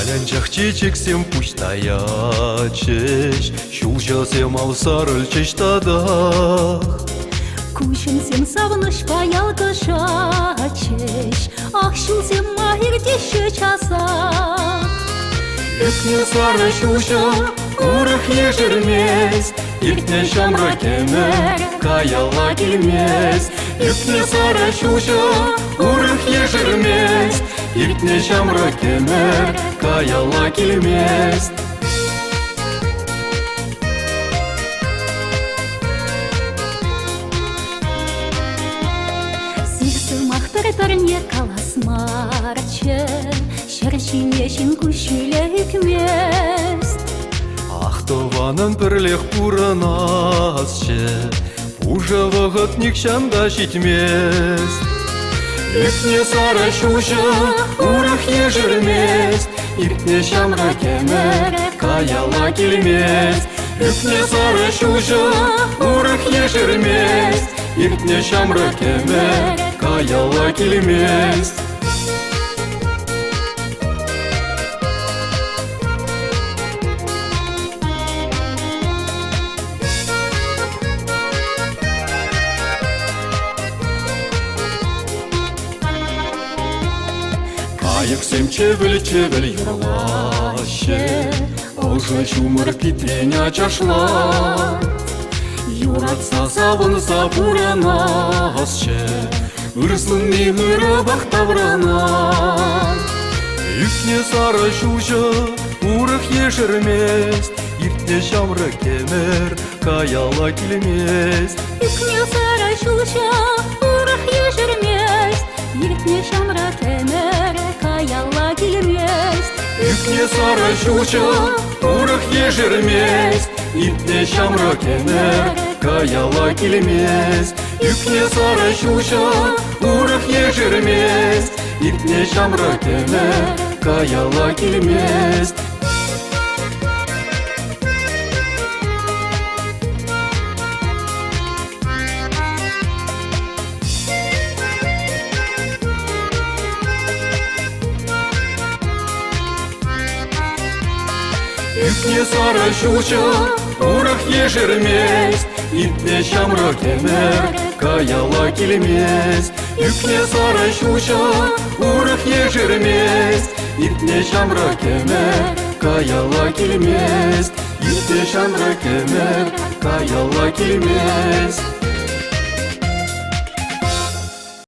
Палянчах чечексем пуштаячеш, шулжасем алсарыл чештадах. Кушенсем савыныш паялгышачеш, Ахшулсем махирдеші часа. Иртне сары шулжа, урых ежірмес, Иртне шамра кемер, каяла келмес. Иртне сары шулжа, урых ежірмес, Иртне шамра кемер, каяла келмес. Мақтыртырне каласмарчы, Шершинешін күшілі үкмест. Ақтованын пірлех пуранасчы, Пужа вағытник шамда житмес. Иртне сары шулжа, урых ежірмес, Иртне шамра кемер, каяла келмес. Иртне сары шулжа, урых ежірмес, Иртне шамра кемер, каяла келмес. Кайықсем чевіл юрлаще, Олжа чумыр питреня чашлат. Юратса савынса пуранасчы, Үрслынны ғыры бақтаврана. Иртне сары шулжа, урых ежірмес, Иртне шамры кемер, каяла келмес. Иртне сары шулжа, урых ежірмес, Иртне шамра кемер, каяла келмес. Иртне сары шулжа, урых ежірмес, Иртне шамры кемер, каяла келмес. Иртне сары шулжа, урых ежірмес, Иртне шамры кемер, каяла келмес. Иртне сары шулжа, урых ежірмес, Иртне шамры кемер, каяла келмес. Иртне сары шулжа, урых ежірмес, Иртне шамры кемер, каяла келмес. Иртне шамры кемер, каяла келмес.